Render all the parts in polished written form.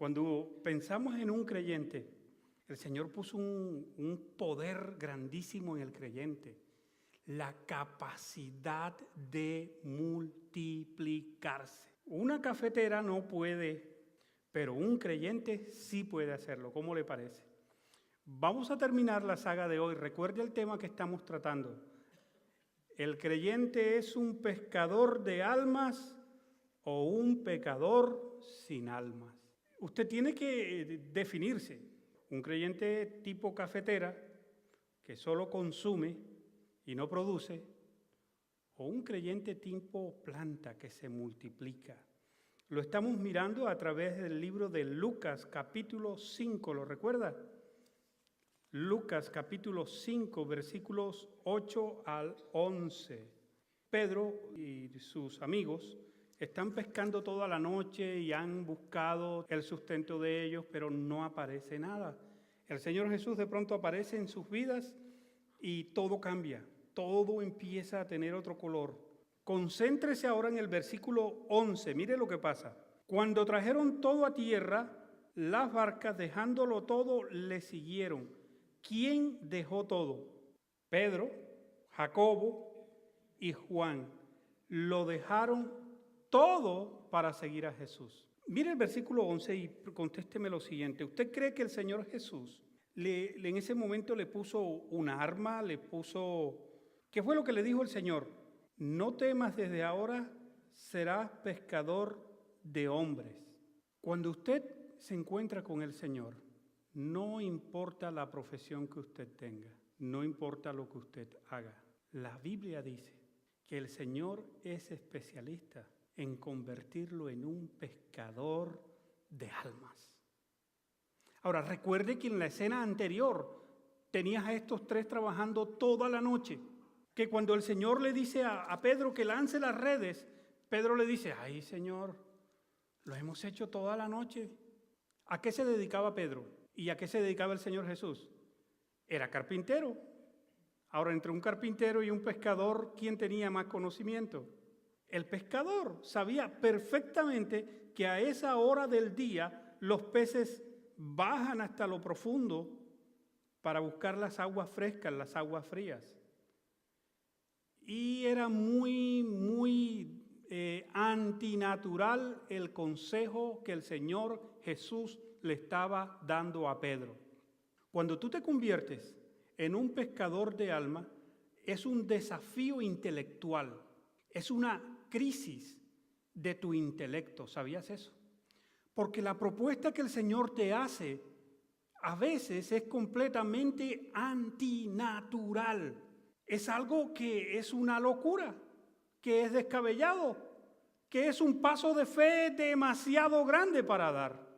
Cuando pensamos en un creyente, el Señor puso un poder grandísimo en el creyente, la capacidad de multiplicarse. Una cafetera no puede, pero un creyente sí puede hacerlo. ¿Cómo le parece? Vamos a terminar la saga de hoy. Recuerde el tema que estamos tratando. ¿El creyente es un pescador de almas o un pecador sin almas? Usted tiene que definirse. Un creyente tipo cafetera que solo consume y no produce, o un creyente tipo planta que se multiplica. Lo estamos mirando a través del libro de Lucas capítulo 5, ¿lo recuerda? Lucas capítulo 5, versículos 8 al 11. Pedro y sus amigos están pescando toda la noche y han buscado el sustento de ellos, pero no aparece nada. El Señor Jesús de pronto aparece en sus vidas y todo cambia, todo empieza a tener otro color. Concéntrese ahora en el versículo 11, mire lo que pasa. Cuando trajeron todo a tierra, las barcas, dejándolo todo, le siguieron. ¿Quién dejó todo? Pedro, Jacobo y Juan. Lo dejaron todo para seguir a Jesús. Mire el versículo 11 y contésteme lo siguiente. ¿Usted cree que el Señor Jesús en ese momento le puso una arma, ¿Qué fue lo que le dijo el Señor? No temas, desde ahora serás pescador de hombres. Cuando usted se encuentra con el Señor, no importa la profesión que usted tenga, no importa lo que usted haga. La Biblia dice que el Señor es especialista en convertirlo en un pescador de almas. Ahora, recuerde que en la escena anterior tenías a estos tres trabajando toda la noche, que cuando el Señor le dice a Pedro que lance las redes, Pedro le dice, ay Señor, lo hemos hecho toda la noche. ¿A qué se dedicaba Pedro? ¿Y a qué se dedicaba el Señor Jesús? Era carpintero. Ahora, entre un carpintero y un pescador, ¿quién tenía más conocimiento? El pescador sabía perfectamente que a esa hora del día los peces bajan hasta lo profundo para buscar las aguas frescas, las aguas frías. Y era muy antinatural el consejo que el Señor Jesús le estaba dando a Pedro. Cuando tú te conviertes en un pescador de alma, es un desafío intelectual, es una crisis de tu intelecto. ¿Sabías eso? Porque la propuesta que el Señor te hace a veces es completamente antinatural. Es algo que es una locura, que es descabellado, que es un paso de fe demasiado grande para dar.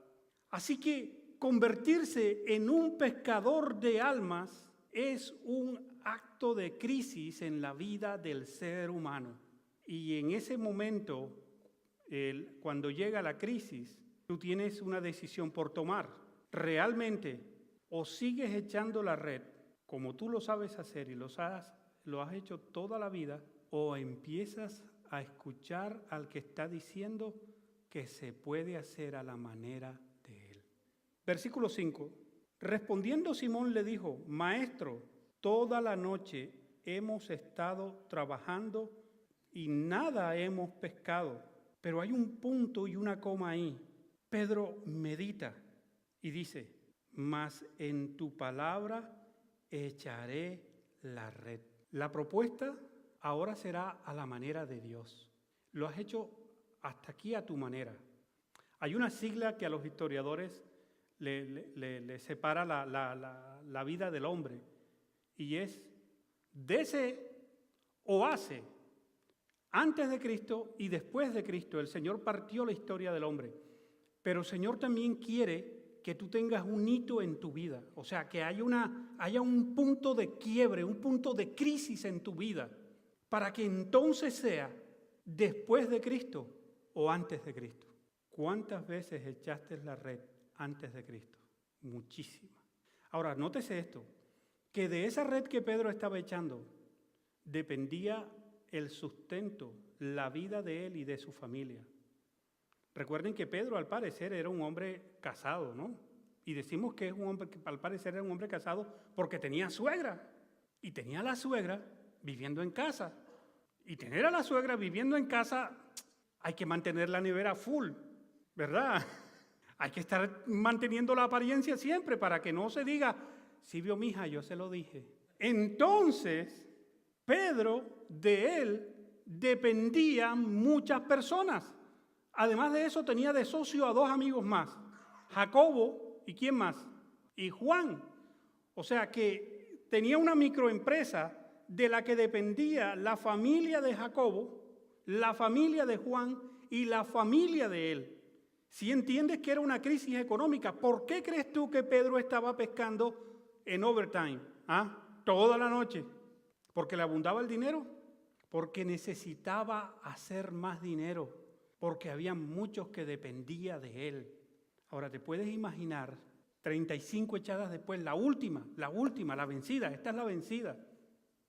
Así que convertirse en un pescador de almas es un acto de crisis en la vida del ser humano. Y en ese momento, cuando llega la crisis, tú tienes una decisión por tomar. Realmente, o sigues echando la red como tú lo sabes hacer y lo has hecho toda la vida, o empiezas a escuchar al que está diciendo que se puede hacer a la manera de él. Versículo 5. Respondiendo Simón le dijo, Maestro, toda la noche hemos estado trabajando y nada hemos pescado. Pero hay un punto y una coma ahí. Pedro medita y dice, mas en tu palabra echaré la red. La propuesta ahora será a la manera de Dios. Lo has hecho hasta aquí a tu manera. Hay una sigla que a los historiadores le separa la vida del hombre, y es dese o hace. Antes de Cristo y después de Cristo, el Señor partió la historia del hombre. Pero el Señor también quiere que tú tengas un hito en tu vida. O sea, que haya un punto de quiebre, un punto de crisis en tu vida, para que entonces sea después de Cristo o antes de Cristo. ¿Cuántas veces echaste la red antes de Cristo? Muchísimas. Ahora, nótese esto, que de esa red que Pedro estaba echando dependía el sustento, la vida de él y de su familia. Recuerden que Pedro al parecer era un hombre casado, ¿no? Y decimos que es un hombre que al parecer era un hombre casado porque tenía suegra. Y tenía a la suegra viviendo en casa. Y tener a la suegra viviendo en casa, hay que mantener la nevera full, ¿verdad? Hay que estar manteniendo la apariencia siempre para que no se diga, sí vio mi hija, yo se lo dije. Entonces, Pedro, de él dependían muchas personas. Además de eso, tenía de socio a 2 amigos más, Jacobo y ¿quién más? Y Juan. O sea que tenía una microempresa de la que dependía la familia de Jacobo, la familia de Juan y la familia de él. Si entiendes que era una crisis económica, ¿por qué crees tú que Pedro estaba pescando en overtime? Toda la noche. ¿Porque le abundaba el dinero? Porque necesitaba hacer más dinero, porque había muchos que dependían de él. Ahora, ¿te puedes imaginar 35 echadas después, la última, la vencida? Esta es la vencida,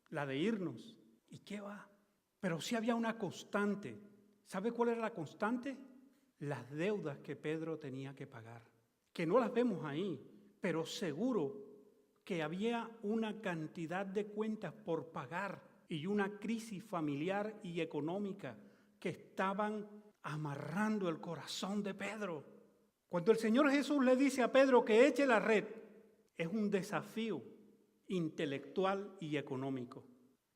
la de irnos. ¿Y qué va? Pero sí había una constante. ¿Sabe cuál era la constante? Las deudas que Pedro tenía que pagar, que no las vemos ahí, pero seguro que había una cantidad de cuentas por pagar y una crisis familiar y económica que estaban amarrando el corazón de Pedro. Cuando el Señor Jesús le dice a Pedro que eche la red, es un desafío intelectual y económico.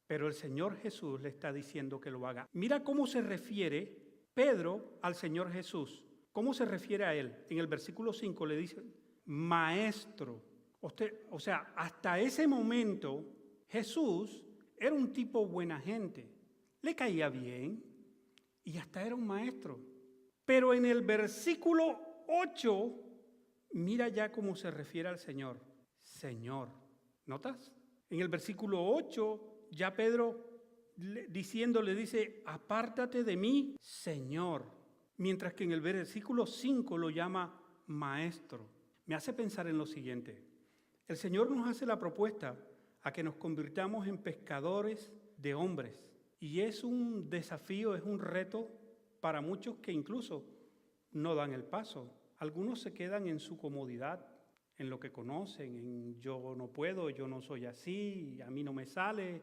Pero el Señor Jesús le está diciendo que lo haga. Mira cómo se refiere Pedro al Señor Jesús. ¿Cómo se refiere a él? En el versículo 5 le dice, maestro. O sea, hasta ese momento Jesús era un tipo buena gente. Le caía bien y hasta era un maestro. Pero en el versículo 8, mira ya cómo se refiere al Señor. Señor. ¿Notas? En el versículo 8, ya Pedro le dice, apártate de mí, Señor. Mientras que en el versículo 5 lo llama maestro. Me hace pensar en lo siguiente. El Señor nos hace la propuesta a que nos convirtamos en pescadores de hombres. Y es un desafío, es un reto para muchos que incluso no dan el paso. Algunos se quedan en su comodidad, en lo que conocen, en yo no puedo, yo no soy así, a mí no me sale,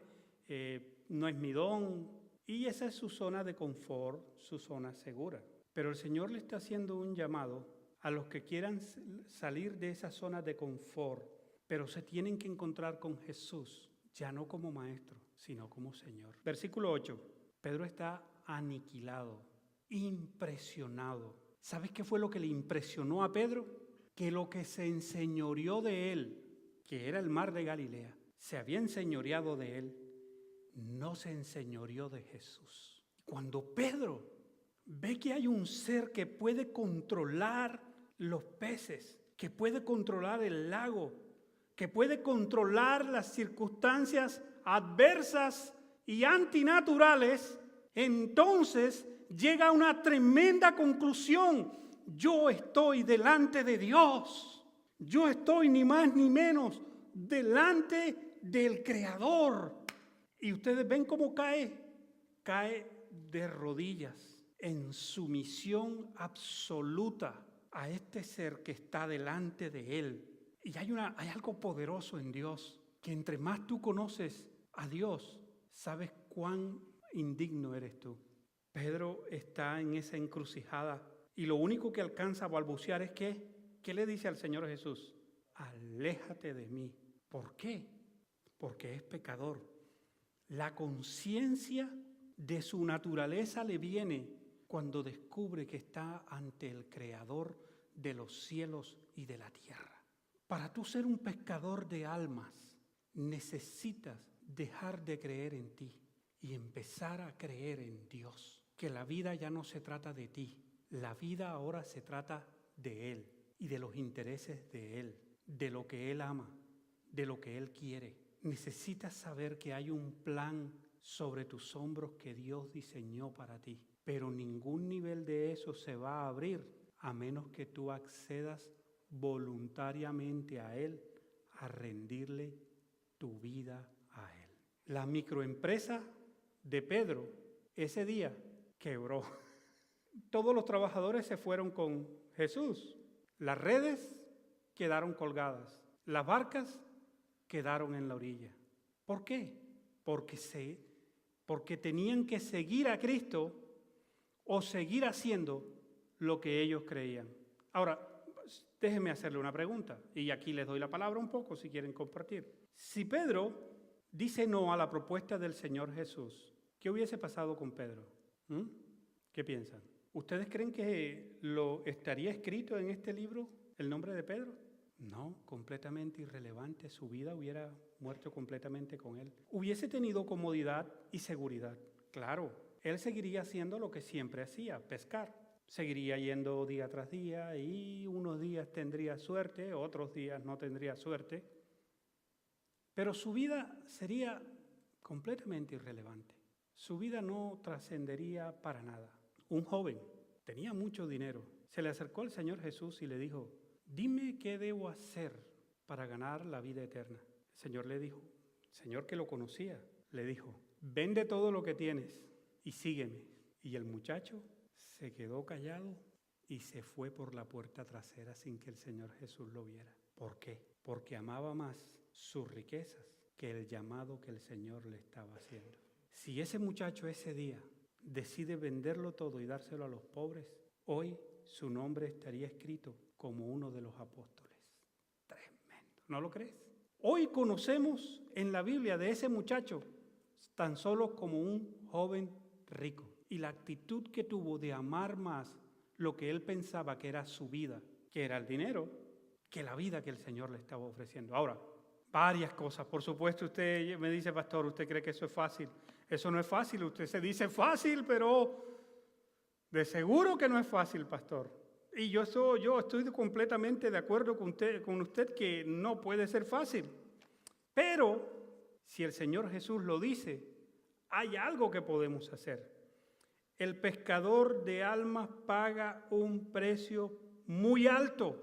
no es mi don. Y esa es su zona de confort, su zona segura. Pero el Señor le está haciendo un llamado a los que quieran salir de esa zona de confort, pero se tienen que encontrar con Jesús, ya no como maestro, sino como Señor. Versículo 8. Pedro está aniquilado, impresionado. ¿Sabes qué fue lo que le impresionó a Pedro? Que lo que se enseñoreó de él, que era el mar de Galilea, se había enseñoreado de él, no se enseñoreó de Jesús. Cuando Pedro ve que hay un ser que puede controlar los peces, que puede controlar el lago, que puede controlar las circunstancias adversas y antinaturales, entonces llega a una tremenda conclusión. Yo estoy delante de Dios. Yo estoy ni más ni menos delante del Creador. Y ustedes ven cómo cae de rodillas en sumisión absoluta a este ser que está delante de él. Y hay algo poderoso en Dios, que entre más tú conoces a Dios, sabes cuán indigno eres tú. Pedro está en esa encrucijada y lo único que alcanza a balbucear es ¿qué le dice al Señor Jesús? Aléjate de mí. ¿Por qué? Porque es pecador. La conciencia de su naturaleza le viene cuando descubre que está ante el Creador de los cielos y de la tierra. Para tú ser un pescador de almas, necesitas dejar de creer en ti y empezar a creer en Dios. Que la vida ya no se trata de ti, la vida ahora se trata de Él y de los intereses de Él, de lo que Él ama, de lo que Él quiere. Necesitas saber que hay un plan sobre tus hombros que Dios diseñó para ti, pero ningún nivel de eso se va a abrir a menos que tú accedas voluntariamente a Él, a rendirle tu vida a Él. La microempresa de Pedro ese día quebró. todos los trabajadores se fueron con Jesús. Las redes quedaron colgadas. Las barcas quedaron en la orilla. ¿Por qué? Porque tenían que seguir a Cristo o seguir haciendo lo que ellos creían. Ahora, déjenme hacerle una pregunta, y aquí les doy la palabra un poco si quieren compartir. Si Pedro dice no a la propuesta del Señor Jesús, ¿qué hubiese pasado con Pedro? ¿Qué piensan? ¿Ustedes creen que lo estaría escrito en este libro el nombre de Pedro? No, completamente irrelevante. Su vida hubiera muerto completamente con él. Hubiese tenido comodidad y seguridad. Claro, él seguiría haciendo lo que siempre hacía, pescar. Seguiría yendo día tras día y unos días tendría suerte, otros días no tendría suerte. Pero su vida sería completamente irrelevante. Su vida no trascendería para nada. Un joven tenía mucho dinero. Se le acercó al Señor Jesús y le dijo: dime qué debo hacer para ganar la vida eterna. El Señor le dijo, el Señor que lo conocía, le dijo: vende todo lo que tienes y sígueme. Y el muchacho se quedó callado y se fue por la puerta trasera sin que el Señor Jesús lo viera. ¿Por qué? Porque amaba más sus riquezas que el llamado que el Señor le estaba haciendo. Si ese muchacho ese día decide venderlo todo y dárselo a los pobres, hoy su nombre estaría escrito como uno de los apóstoles. Tremendo, ¿no lo crees? Hoy conocemos en la Biblia de ese muchacho tan solo como un joven rico. Y la actitud que tuvo de amar más lo que él pensaba que era su vida, que era el dinero, que la vida que el Señor le estaba ofreciendo. Ahora, varias cosas. Por supuesto, usted me dice: pastor, ¿usted cree que eso es fácil? Eso no es fácil. Usted se dice fácil, pero de seguro que no es fácil, pastor. Y yo estoy completamente de acuerdo con usted que no puede ser fácil. Pero si el Señor Jesús lo dice, hay algo que podemos hacer. El pescador de almas paga un precio muy alto,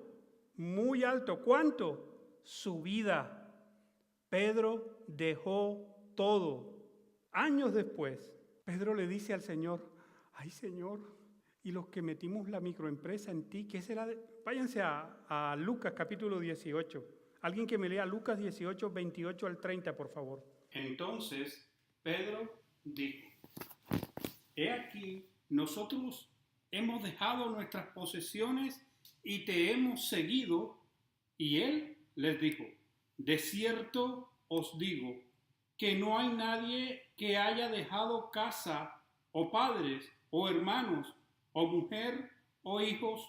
muy alto. ¿Cuánto? Su vida. Pedro dejó todo. Años después, Pedro le dice al Señor: ay, Señor, y los que metimos la microempresa en ti, ¿qué será? Váyanse a Lucas capítulo 18. Alguien que me lea Lucas 18, 28 al 30, por favor. Entonces Pedro dijo: he aquí, nosotros hemos dejado nuestras posesiones y te hemos seguido. Y él les dijo: de cierto os digo que no hay nadie que haya dejado casa o padres o hermanos o mujer o hijos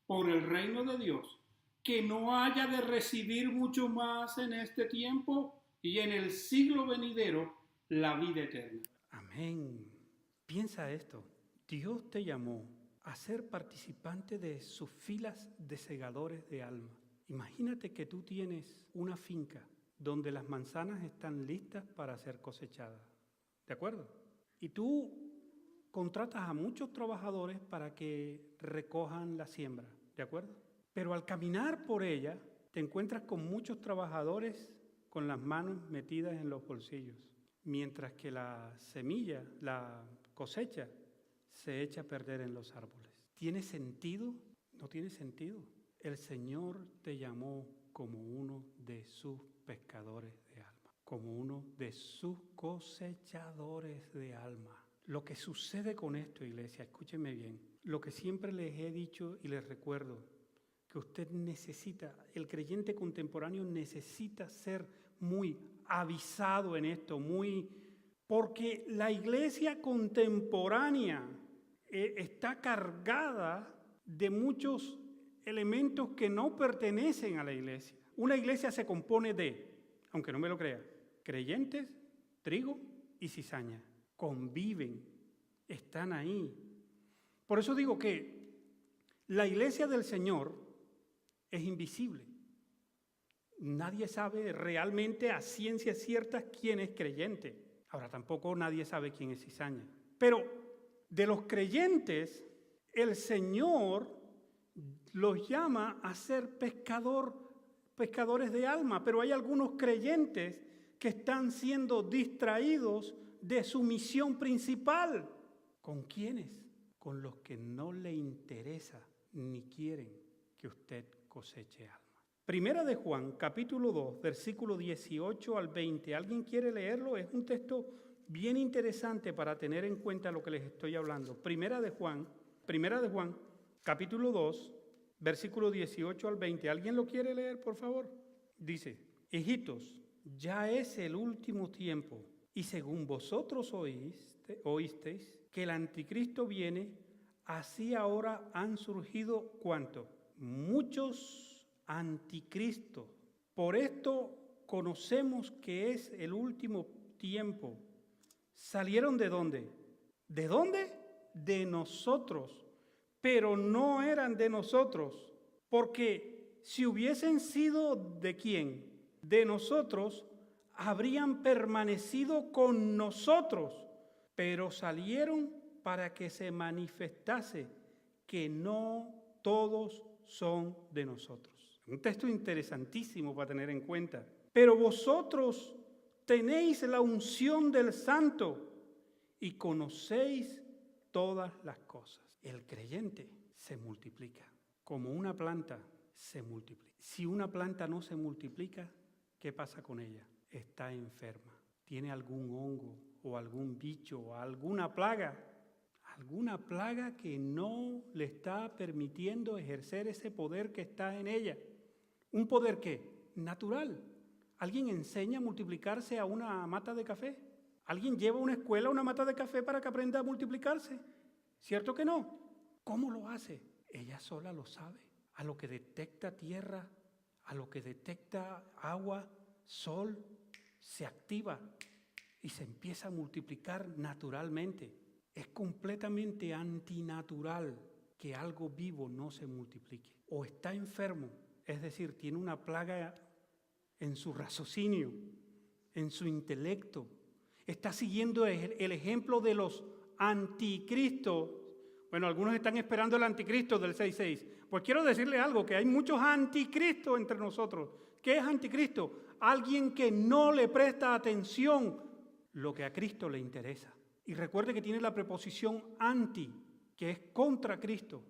por el reino de Dios, que no haya de recibir mucho más en este tiempo y en el siglo venidero la vida eterna. Amén. Piensa esto: Dios te llamó a ser participante de sus filas de segadores de alma. Imagínate que tú tienes una finca donde las manzanas están listas para ser cosechadas, ¿de acuerdo? Y tú contratas a muchos trabajadores para que recojan la siembra, ¿de acuerdo? Pero al caminar por ella, te encuentras con muchos trabajadores con las manos metidas en los bolsillos, mientras que la semilla, la cosecha, se echa a perder en los árboles. ¿Tiene sentido? No tiene sentido. El Señor te llamó como uno de sus pescadores de alma, como uno de sus cosechadores de alma. Lo que sucede con esto, iglesia, escúchenme bien, lo que siempre les he dicho y les recuerdo, que usted necesita, el creyente contemporáneo necesita ser muy avisado en esto, porque la iglesia contemporánea está cargada de muchos elementos que no pertenecen a la iglesia. Una iglesia se compone de, aunque no me lo crea, creyentes, trigo y cizaña. Conviven, están ahí. Por eso digo que la iglesia del Señor es invisible. Nadie sabe realmente a ciencia cierta quién es creyente. Ahora tampoco nadie sabe quién es cizaña. Pero de los creyentes, el Señor los llama a ser pescadores de alma, pero hay algunos creyentes que están siendo distraídos de su misión principal. ¿Con quiénes? con los que no le interesa ni quieren que usted coseche alma. Primera de Juan, capítulo 2, versículo 18 al 20. ¿Alguien quiere leerlo? Es un texto bien interesante para tener en cuenta lo que les estoy hablando. Primera de Juan, capítulo 2, versículo 18 al 20. ¿Alguien lo quiere leer, por favor? Dice: hijitos, ya es el último tiempo, y según vosotros oísteis que el anticristo viene, así ahora han surgido ¿cuánto? Muchos anticristos. Por esto conocemos que es el último tiempo. ¿Salieron de dónde? ¿De dónde? De nosotros. Pero no eran de nosotros, porque si hubiesen sido ¿de quién? De nosotros, habrían permanecido con nosotros, pero salieron para que se manifestase que no todos son de nosotros. Un texto interesantísimo para tener en cuenta. Pero vosotros tenéis la unción del Santo y conocéis todas las cosas. El creyente se multiplica, como una planta se multiplica. Si una planta no se multiplica, ¿qué pasa con ella? Está enferma, tiene algún hongo o algún bicho o alguna plaga que no le está permitiendo ejercer ese poder que está en ella. ¿Un poder qué? Natural. ¿Alguien enseña a multiplicarse a una mata de café? ¿Alguien lleva a una escuela a una mata de café para que aprenda a multiplicarse? ¿Cierto que no? ¿Cómo lo hace? Ella sola lo sabe. A lo que detecta tierra, a lo que detecta agua, sol, se activa y se empieza a multiplicar naturalmente. Es completamente antinatural que algo vivo no se multiplique. O está enfermo, es decir, tiene una plaga en su raciocinio, en su intelecto. Está siguiendo el ejemplo de los anticristos. Bueno, algunos están esperando el anticristo del 6.6. Pues quiero decirle algo, que hay muchos anticristos entre nosotros. ¿Qué es anticristo? Alguien que no le presta atención lo que a Cristo le interesa. Y recuerde que tiene la preposición anti, que es contra Cristo.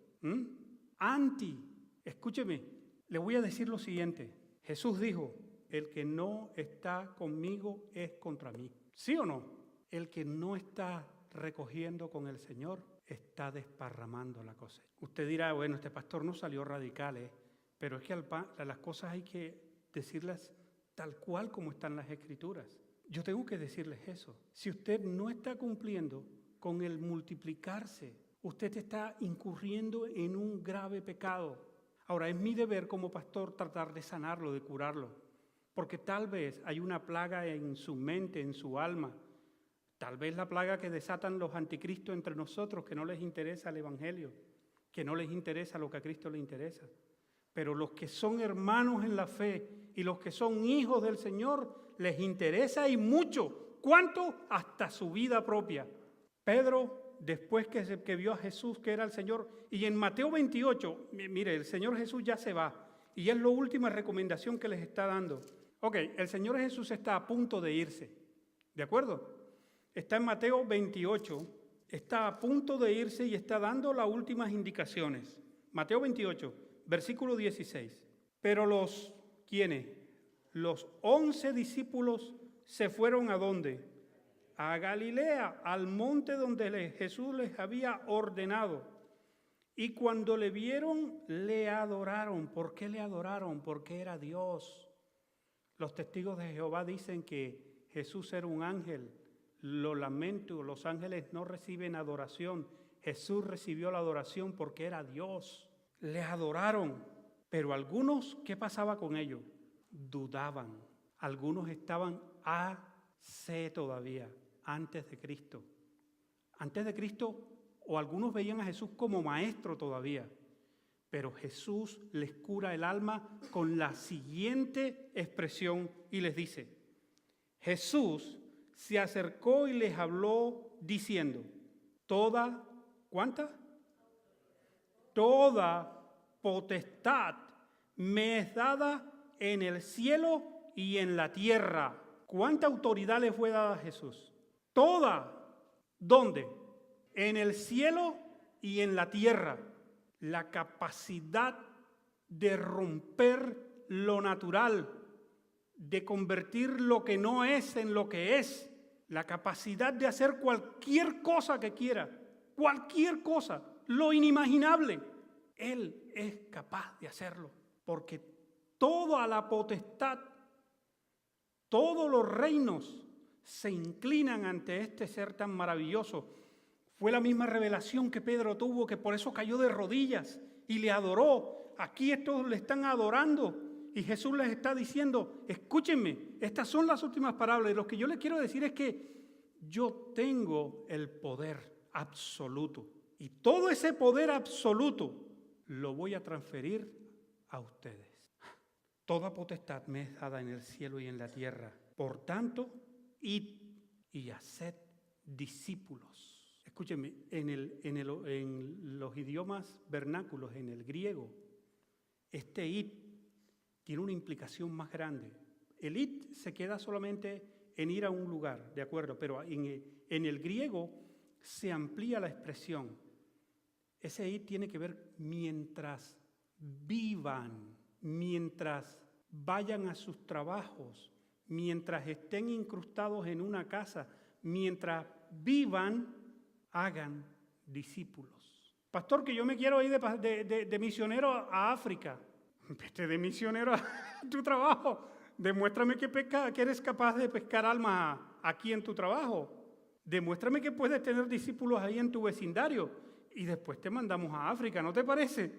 Anti. Escúcheme, le voy a decir lo siguiente. Jesús dijo: el que no está conmigo es contra mí. ¿Sí o no? El que no está recogiendo con el Señor está desparramando la cosecha. Usted dirá: bueno, este pastor no salió radical, pero es que las cosas hay que decirlas tal cual como están las Escrituras. Yo tengo que decirles eso. Si usted no está cumpliendo con el multiplicarse, usted está incurriendo en un grave pecado. Ahora, es mi deber como pastor tratar de sanarlo, de curarlo, porque tal vez hay una plaga en su mente, en su alma. Tal vez la plaga que desatan los anticristos entre nosotros, que no les interesa el Evangelio, que no les interesa lo que a Cristo le interesa. Pero los que son hermanos en la fe y los que son hijos del Señor, les interesa y mucho. ¿Cuánto? Hasta su vida propia. Pedro, después que vio a Jesús, que era el Señor, y en Mateo 28, mire, el Señor Jesús ya se va, y es la última recomendación que les está dando. Ok, el Señor Jesús está a punto de irse, ¿de acuerdo? Está en Mateo 28, está a punto de irse y está dando las últimas indicaciones. Mateo 28, versículo 16. Pero ¿quiénes? Los 11 discípulos se fueron ¿a dónde? A Galilea, al monte donde Jesús les había ordenado. Y cuando le vieron, le adoraron. ¿Por qué le adoraron? Porque era Dios. Los testigos de Jehová dicen que Jesús era un ángel. Lo lamento, los ángeles no reciben adoración. Jesús recibió la adoración porque era Dios. Le adoraron. Pero algunos, ¿qué pasaba con ellos? Dudaban. Algunos estaban AC todavía, antes de Cristo. Antes de Cristo, o algunos veían a Jesús como maestro todavía. Pero Jesús les cura el alma con la siguiente expresión y les dice: Jesús se acercó y les habló diciendo: ¿cuánta? Toda potestad me es dada en el cielo y en la tierra. ¿Cuánta autoridad le fue dada a Jesús? Toda. ¿Dónde? En el cielo y en la tierra. La capacidad de romper lo natural, de convertir lo que no es en lo que es. La capacidad de hacer cualquier cosa que quiera, cualquier cosa, lo inimaginable. Él es capaz de hacerlo, porque toda la potestad, todos los reinos se inclinan ante este ser tan maravilloso. Fue la misma revelación que Pedro tuvo, que por eso cayó de rodillas y le adoró. Aquí estos le están adorando y Jesús les está diciendo, escúchenme, estas son las últimas palabras. Y lo que yo les quiero decir es que yo tengo el poder absoluto. Y todo ese poder absoluto lo voy a transferir a ustedes. Toda potestad me es dada en el cielo y en la tierra. Por tanto, id y haced discípulos. Escúchenme, en los idiomas vernáculos, en el griego, este id tiene una implicación más grande. El id se queda solamente en ir a un lugar, ¿de acuerdo? Pero en el griego se amplía la expresión. Ese id tiene que ver mientras vivan, mientras vayan a sus trabajos, mientras estén incrustados en una casa, mientras vivan, hagan discípulos. Pastor, que yo me quiero ir de misionero a África. Vete de misionero a tu trabajo. Demuéstrame que eres capaz de pescar almas aquí en tu trabajo. Demuéstrame que puedes tener discípulos ahí en tu vecindario. Y después te mandamos a África, ¿no te parece?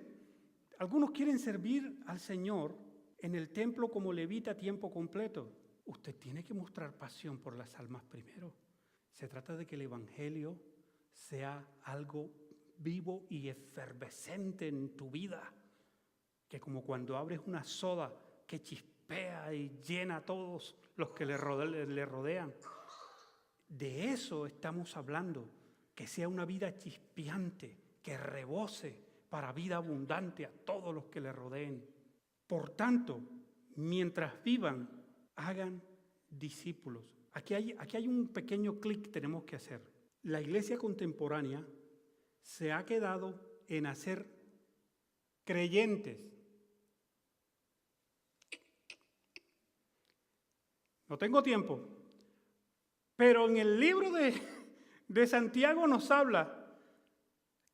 Algunos quieren servir al Señor en el templo como levita a tiempo completo. Usted tiene que mostrar pasión por las almas primero. Se trata de que el Evangelio sea algo vivo y efervescente en tu vida. Que como cuando abres una soda que chispea y llena a todos los que le rodean. De eso estamos hablando. Que sea una vida chispeante, que rebose para vida abundante a todos los que le rodeen. Por tanto, mientras vivan, hagan discípulos. Aquí hay un pequeño clic que tenemos que hacer. La iglesia contemporánea se ha quedado en hacer creyentes. No tengo tiempo, pero en el libro de Santiago nos habla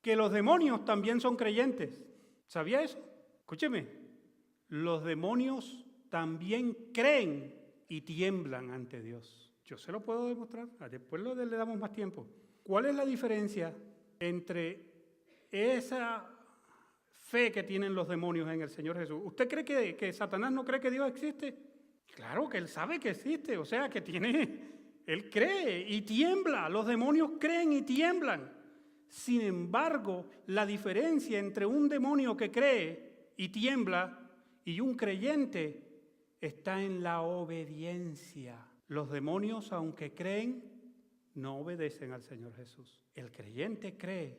que los demonios también son creyentes. ¿Sabía eso? Escúcheme, los demonios también creen y tiemblan ante Dios. Yo se lo puedo demostrar, después le damos más tiempo. ¿Cuál es la diferencia entre esa fe que tienen los demonios en el Señor Jesús? ¿Usted cree que Satanás no cree que Dios existe? Claro que él sabe que existe, o sea que él cree y tiembla, los demonios creen y tiemblan. Sin embargo, la diferencia entre un demonio que cree y tiembla y un creyente está en la obediencia. Los demonios, aunque creen, no obedecen al Señor Jesús. El creyente cree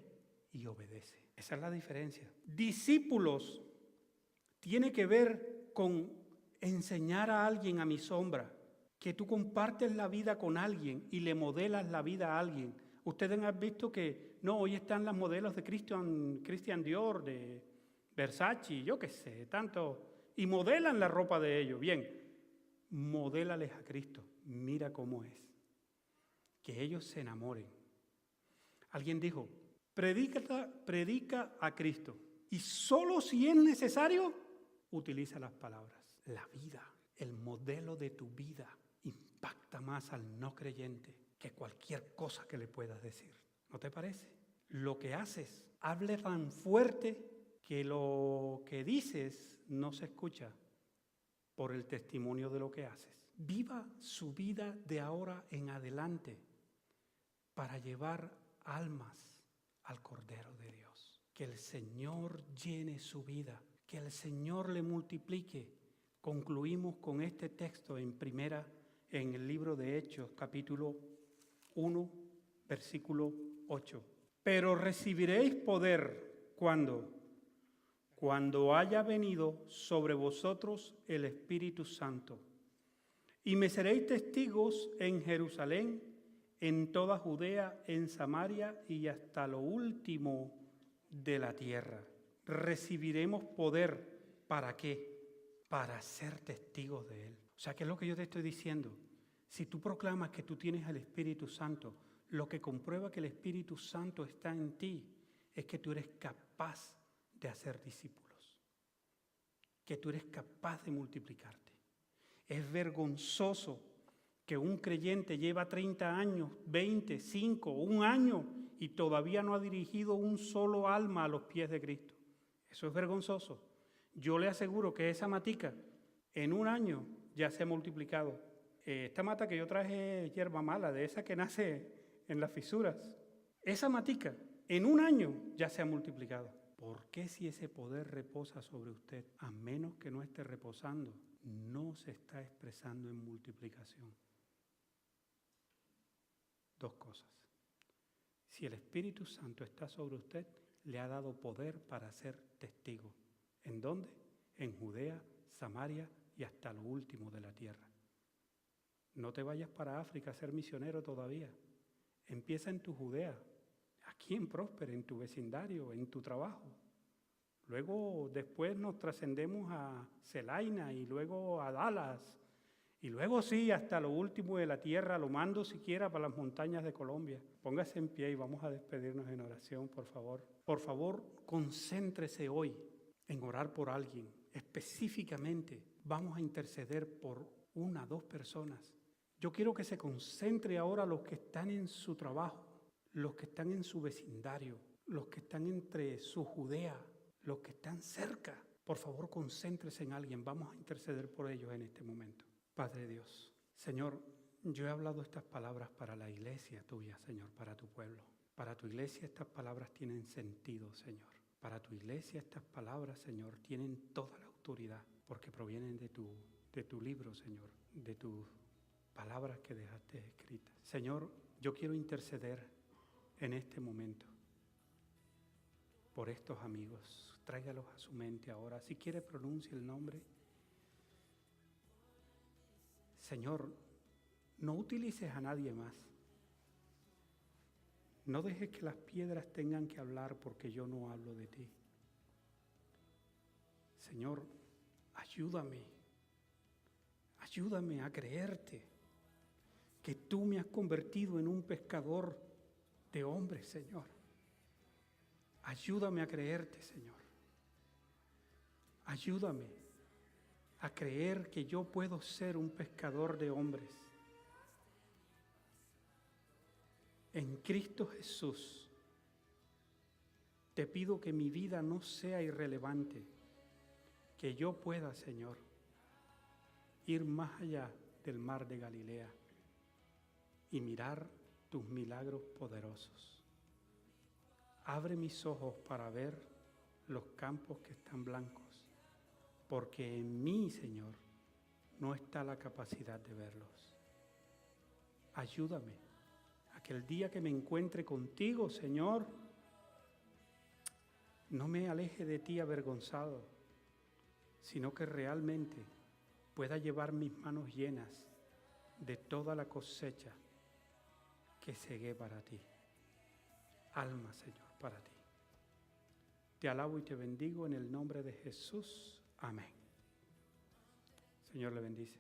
y obedece. Esa es la diferencia. Discípulos tiene que ver con enseñar a alguien a mi sombra. Que tú compartes la vida con alguien y le modelas la vida a alguien. Ustedes han visto que hoy están las modelos de Christian Dior, de Versace, yo qué sé, tanto, y modelan la ropa de ellos. Bien, modélales a Cristo, mira cómo es. Que ellos se enamoren. Alguien dijo, predica a Cristo y solo si es necesario, utiliza las palabras. La vida, el modelo de tu vida impacta más al no creyente que cualquier cosa que le puedas decir. ¿No te parece? Lo que haces, hable tan fuerte que lo que dices no se escucha por el testimonio de lo que haces. Viva su vida de ahora en adelante para llevar almas al Cordero de Dios. Que el Señor llene su vida, que el Señor le multiplique. Concluimos con este texto en el libro de Hechos, capítulo 1, versículo 8. Pero recibiréis poder cuando haya venido sobre vosotros el Espíritu Santo. Y me seréis testigos en Jerusalén, en toda Judea, en Samaria y hasta lo último de la tierra. Recibiremos poder. ¿Para qué? Para ser testigos de Él. O sea, ¿qué es lo que yo te estoy diciendo? Si tú proclamas que tú tienes al Espíritu Santo, lo que comprueba que el Espíritu Santo está en ti es que tú eres capaz de hacer discípulos, que tú eres capaz de multiplicarte. Es vergonzoso que un creyente lleva 30 años, 20, 5, un año y todavía no ha dirigido un solo alma a los pies de Cristo. Eso es vergonzoso. Yo le aseguro que esa matica en un año ya se ha multiplicado. Esta mata que yo traje es hierba mala, de esa que nace en las fisuras. Esa matica en un año ya se ha multiplicado. ¿Por qué si ese poder reposa sobre usted, a menos que no esté reposando, no se está expresando en multiplicación? Dos cosas. Si el Espíritu Santo está sobre usted, le ha dado poder para ser testigo. ¿En dónde? En Judea, Samaria y hasta lo último de la tierra. No te vayas para África a ser misionero todavía. Empieza en tu Judea, aquí en Próspera, en tu vecindario, en tu trabajo. Luego, después nos trascendemos a Celaina y luego a Dallas. Y luego sí, hasta lo último de la tierra, lo mando siquiera para las montañas de Colombia. Póngase en pie y vamos a despedirnos en oración, por favor. Por favor, concéntrese hoy en orar por alguien. Específicamente, vamos a interceder por 1, 2 personas. Yo quiero que se concentre ahora los que están en su trabajo, los que están en su vecindario, los que están entre su Judea, los que están cerca. Por favor, concéntrese en alguien. Vamos a interceder por ellos en este momento. Padre Dios, Señor, yo he hablado estas palabras para la iglesia tuya, Señor, para tu pueblo. Para tu iglesia estas palabras tienen sentido, Señor. Para tu iglesia estas palabras, Señor, tienen toda la autoridad, porque provienen de tu libro, Señor, de tus palabras que dejaste escritas. Señor, yo quiero interceder en este momento por estos amigos. Tráigalos a su mente ahora. Si quiere, pronuncie el nombre. Señor, no utilices a nadie más. No dejes que las piedras tengan que hablar porque yo no hablo de ti. Señor, ayúdame a creerte que tú me has convertido en un pescador de hombres, Señor. Ayúdame a creerte, Señor. Ayúdame a creer que yo puedo ser un pescador de hombres. En Cristo Jesús, te pido que mi vida no sea irrelevante, que yo pueda, Señor, ir más allá del mar de Galilea y mirar tus milagros poderosos. Abre mis ojos para ver los campos que están blancos, porque en mí, Señor, no está la capacidad de verlos. Ayúdame a que el día que me encuentre contigo, Señor, no me aleje de ti avergonzado, sino que realmente pueda llevar mis manos llenas de toda la cosecha que segué para ti. Alma, Señor, para ti. Te alabo y te bendigo en el nombre de Jesús. Amén. Señor le bendice.